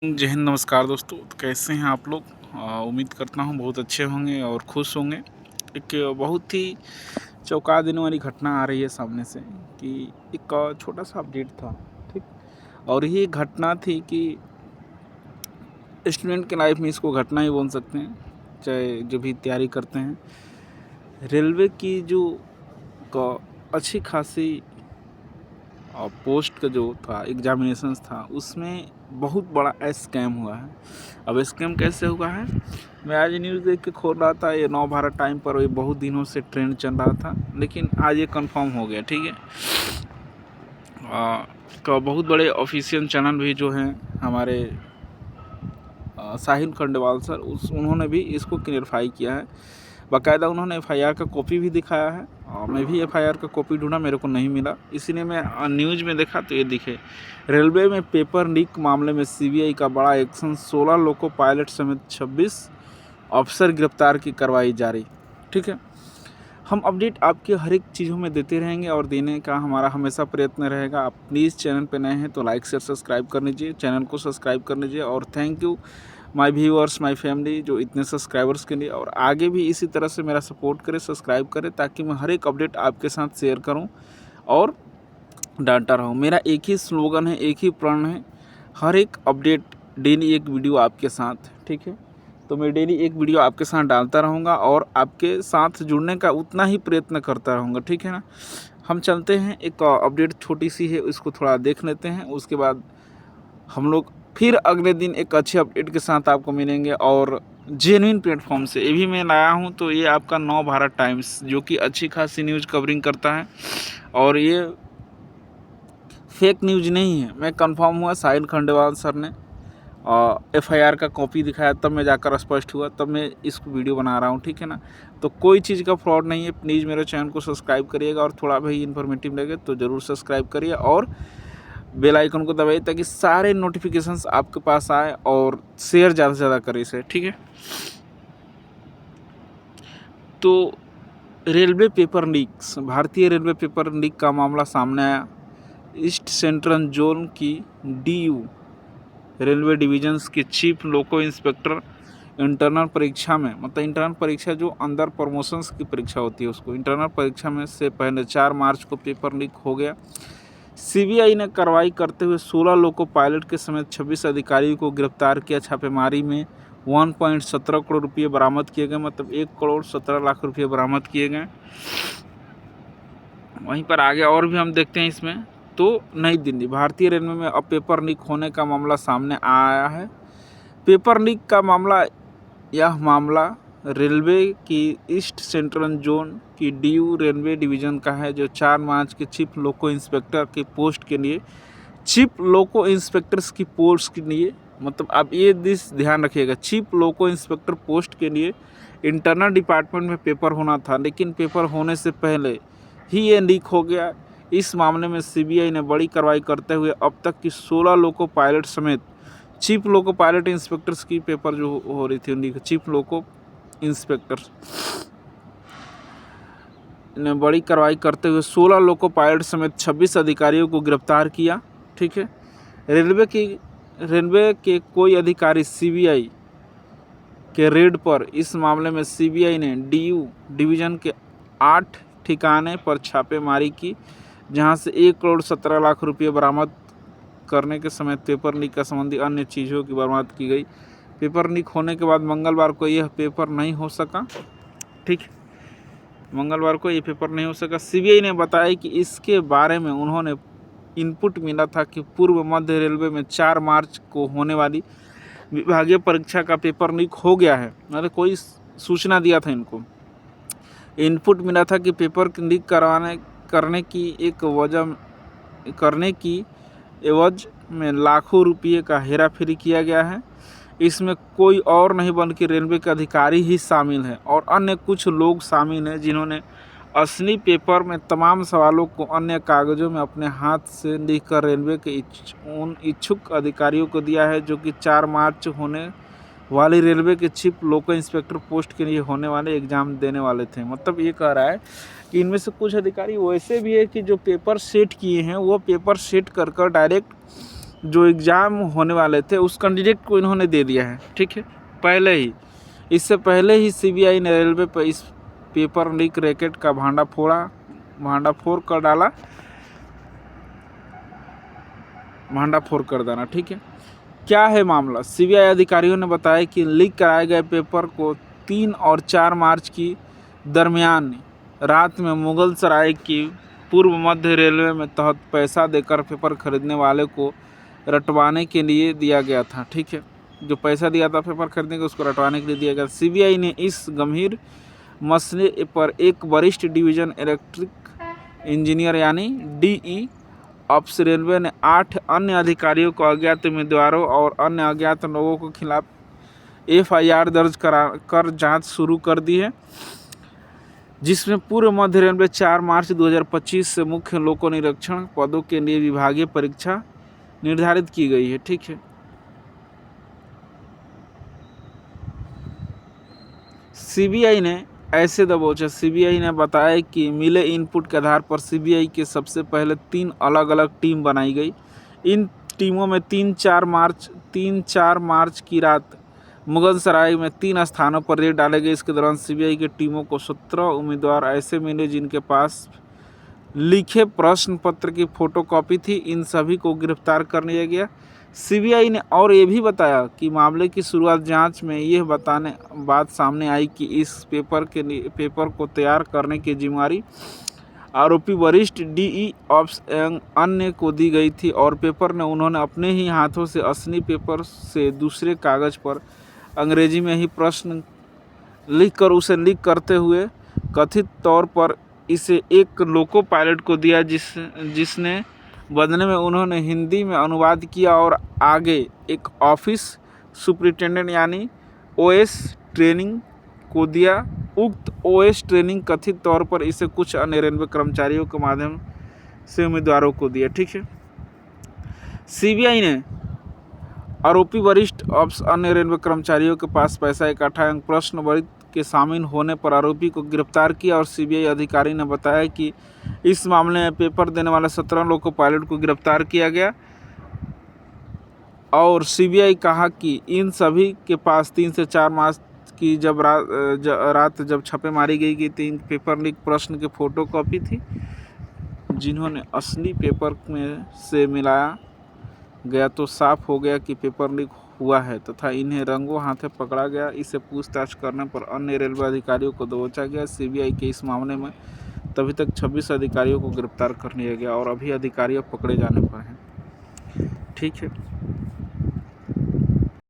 जय हिंद, नमस्कार दोस्तों। तो कैसे हैं आप लोग? उम्मीद करता हूँ बहुत अच्छे होंगे और खुश होंगे। एक बहुत ही चौंका देने वाली घटना आ रही है सामने से कि एक छोटा सा अपडेट था, ठीक? और ये घटना थी कि स्टूडेंट के लाइफ में इसको घटना ही बोल सकते हैं, चाहे जो भी तैयारी करते हैं। रेलवे की जो अच्छी खासी पोस्ट का जो था एग्जामिनेशंस था, उसमें बहुत बड़ा स्कैम हुआ है। अब स्कैम कैसे हुआ है? मैं आज न्यूज़ देख के खोल रहा था, ये नवभारत टाइम पर ये बहुत दिनों से ट्रेंड चल रहा था, लेकिन आज ये कंफर्म हो गया, ठीक है। तो बहुत बड़े ऑफिशियल चैनल भी जो हैं हमारे साहिल खंडेलवाल सर, उन्होंने भी इसको क्लियरफाई किया है। बाकायदा उन्होंने एफआईआर का कॉपी भी दिखाया है और मैं भी एफआईआर का कॉपी ढूंढा, मेरे को नहीं मिला, इसीलिए मैं न्यूज़ में देखा तो ये दिखे। रेलवे में पेपर लीक मामले में सीबीआई का बड़ा एक्शन, 16 लोको पायलट समेत 26 अफसर गिरफ्तार की कार्रवाई जारी। ठीक है, हम अपडेट आपके हर एक चीज़ों में देते रहेंगे और देने का हमारा हमेशा प्रयत्न रहेगा। आप प्लीज़ चैनल पर नए हैं तो लाइक शेयर सब्सक्राइब कर लीजिए, चैनल को सब्सक्राइब कर लीजिए। और thank you my viewers, my family, जो इतने सब्सक्राइबर्स के लिए, और आगे भी इसी तरह से मेरा सपोर्ट करें, सब्सक्राइब करें, ताकि मैं हर एक अपडेट आपके साथ शेयर करूं और डालता रहूं। मेरा एक ही स्लोगन है, एक ही प्रण है, हर एक अपडेट डेली एक वीडियो आपके साथ, ठीक है। तो मैं डेली एक वीडियो आपके साथ डालता रहूँगा और आपके साथ जुड़ने का उतना ही प्रयत्न करता रहूँगा, ठीक है ना। हम चलते हैं, एक अपडेट छोटी सी है, उसको थोड़ा देख लेते हैं, उसके बाद हम लोग फिर अगले दिन एक अच्छे अपडेट के साथ आपको मिलेंगे और जेन्युइन प्लेटफॉर्म से। ये भी मैं लाया हूँ, तो ये आपका नवभारत टाइम्स, जो कि अच्छी खासी न्यूज़ कवरिंग करता है और ये फेक न्यूज़ नहीं है। मैं कंफर्म हुआ, साहिल खंडेलवाल सर ने एफआईआर का कॉपी दिखाया, तब मैं जाकर स्पष्ट हुआ, तब मैं इसको वीडियो बना रहा हूँ, ठीक है ना। तो कोई चीज़ का फ्रॉड नहीं है। प्लीज़ मेरे चैनल को सब्सक्राइब करिएगा और थोड़ा भी इन्फॉर्मेटिव लगे तो ज़रूर सब्सक्राइब करिए और बेल आइकन को दबाइए, ताकि सारे नोटिफिकेशंस आपके पास आए, और शेयर ज़्यादा से ज़्यादा करें इसे, ठीक है। तो रेलवे पेपर लीक्स, भारतीय रेलवे पेपर लीक का मामला सामने आया। ईस्ट सेंट्रल जोन की डीयू रेलवे डिविजन्स के चीफ लोको इंस्पेक्टर इंटरनल परीक्षा में, मतलब इंटरनल परीक्षा जो अंदर प्रमोशंस की परीक्षा होती है, उसको इंटरनल परीक्षा में से पहले 4 मार्च को पेपर लीक हो गया। सीबीआई ने कार्रवाई करते हुए 16 लोको पायलट के समेत 26 अधिकारियों को गिरफ्तार किया। छापेमारी में 1.17 करोड़ रुपये बरामद किए गए, मतलब 1,17,00,000 रुपये बरामद किए गए। वहीं पर आगे और भी हम देखते हैं इसमें। तो नई दिल्ली, भारतीय रेलवे में अब पेपर लीक होने का मामला सामने आया है। पेपर लीक का मामला, यह मामला रेलवे की ईस्ट सेंट्रल जोन की डीयू रेलवे डिवीज़न का है, जो 4 मार्च के चीफ लोको इंस्पेक्टर की पोस्ट के लिए, चीफ लोको इंस्पेक्टर्स की पोस्ट के लिए, मतलब आप ये ध्यान रखिएगा, चीफ लोको इंस्पेक्टर पोस्ट के लिए इंटरनल डिपार्टमेंट में पेपर होना था, लेकिन पेपर होने से पहले ही ये लीक हो गया। इस मामले में सीबीआई ने बड़ी कार्रवाई करते हुए अब तक की 16 लोको पायलट समेत चीफ लोको पायलट इंस्पेक्टर्स की पेपर जो हो रही थी उनकी, चीफ लोको इंस्पेक्टर्स ने बड़ी कार्रवाई करते हुए 16 लोको पायलट समेत 26 अधिकारियों को गिरफ्तार किया, ठीक है। रेलवे के कोई अधिकारी सीबीआई के रेड पर इस मामले में सीबीआई ने डीयू डिवीज़न के 8 ठिकाने पर छापेमारी की, जहां से 1,17,00,000 रुपये बरामद करने के समय पेपर लीक का संबंधी अन्य चीज़ों की बरामद की गई। पेपर लीक होने के बाद मंगलवार को यह पेपर नहीं हो सका, ठीक, मंगलवार को ये पेपर नहीं हो सका। सीबीआई ने बताया कि इसके बारे में उन्होंने इनपुट मिला था कि पूर्व मध्य रेलवे में 4 मार्च को होने वाली विभागीय परीक्षा का पेपर लीक हो गया है, मतलब कोई सूचना दिया था इनको। इनपुट मिला था कि पेपर लीक करने की एवज में लाखों रुपये का हेराफेरी किया गया है। इसमें कोई और नहीं बल्कि रेलवे के अधिकारी ही शामिल हैं और अन्य कुछ लोग शामिल हैं, जिन्होंने असली पेपर में तमाम सवालों को अन्य कागज़ों में अपने हाथ से लिखकर रेलवे के उन इच्छुक अधिकारियों को दिया है, जो कि 4 मार्च होने वाली रेलवे के चीफ लोको इंस्पेक्टर पोस्ट के लिए होने वाले एग्ज़ाम देने वाले थे। मतलब ये कह रहा है कि इनमें से कुछ अधिकारी वैसे भी है कि जो पेपर सेट किए हैं, वो पेपर सेट कर डायरेक्ट जो एग्ज़ाम होने वाले थे उस कैंडिडेट को इन्होंने दे दिया है, ठीक है, पहले ही। इससे पहले ही सीबीआई ने रेलवे पर इस पेपर लीक रैकेट का भांडाफोड़ कर देना, ठीक है। क्या है मामला? सीबीआई अधिकारियों ने बताया कि लीक कराए गए पेपर को 3 और 4 मार्च की दरमियान रात में मुगल सराय की पूर्व मध्य रेलवे में तहत पैसा देकर पेपर खरीदने वाले को रटवाने के लिए दिया गया था, ठीक है। जो पैसा दिया था पेपर खरीदने के, उसको रटवाने के लिए दिया गया। सीबीआई ने इस गंभीर मसले पर एक वरिष्ठ डिवीजन इलेक्ट्रिक इंजीनियर यानी डीई ऑप्स रेलवे ने 8 अन्य अधिकारियों को, अज्ञात उम्मीदवारों और अन्य अज्ञात लोगों के खिलाफ एफआईआर दर्ज कर जांच शुरू कर दी है, जिसमें पूर्व मध्य रेलवे 4 मार्च 2025 से मुख्य लोको निरीक्षण पदों के लिए विभागीय परीक्षा निर्धारित की गई है, ठीक है। सीबीआई ने बताया कि मिले इनपुट के आधार पर सीबीआई के सबसे पहले 3 अलग अलग टीम बनाई गई। इन टीमों में 3-4 मार्च की रात मुगल सराय में 3 स्थानों पर रेड डाले गए। इसके दौरान सीबीआई की टीमों को 17 उम्मीदवार ऐसे मिले जिनके पास लिखे प्रश्न पत्र की फोटोकॉपी थी। इन सभी को गिरफ्तार कर लिया गया। सीबीआई ने और ये भी बताया कि मामले की शुरुआत जांच में यह बात सामने आई कि इस पेपर को तैयार करने की जिम्मेदारी आरोपी वरिष्ठ डीई ऑप्स एवं अन्य को दी गई थी और पेपर ने उन्होंने अपने ही हाथों से असली पेपर से दूसरे कागज़ पर अंग्रेजी में ही प्रश्न लिखकर उसे लीक करते हुए कथित तौर पर इसे एक लोको पायलट को दिया, जिसने बदले में उन्होंने हिंदी में अनुवाद किया और आगे एक ऑफिस सुपरिटेंडेंट यानी ओएस ट्रेनिंग को दिया। उक्त ओएस ट्रेनिंग कथित तौर पर इसे कुछ अन्य रेलवे कर्मचारियों के माध्यम से उम्मीदवारों को दिया, ठीक है। सीबीआई ने आरोपी वरिष्ठ ऑप्स अन्य रेलवे कर्मचारियों के पास पैसा इकट्ठा एवं प्रश्न वरित के शामिल होने पर आरोपी को गिरफ्तार किया और सीबीआई अधिकारी ने बताया कि इस मामले में पेपर देने वाले 17 लोको पायलट को गिरफ्तार किया गया और सीबीआई कहा कि इन सभी के पास 3 से 4 मार्च की रात जब छापेमारी गई थी, इन पेपर लीक प्रश्न की फोटोकॉपी थी, जिन्होंने असली पेपर में से मिलाया गया तो साफ हो गया कि पेपर लीक हुआ है तथा इन्हें रंगों हाथे पकड़ा गया। इसे पूछताछ करने पर अन्य रेलवे अधिकारियों को दबोचा गया। सीबीआई के इस मामले में तभी तक 26 अधिकारियों को गिरफ्तार कर लिया गया और अभी अधिकारियों पकड़े जाने पर हैं, ठीक है।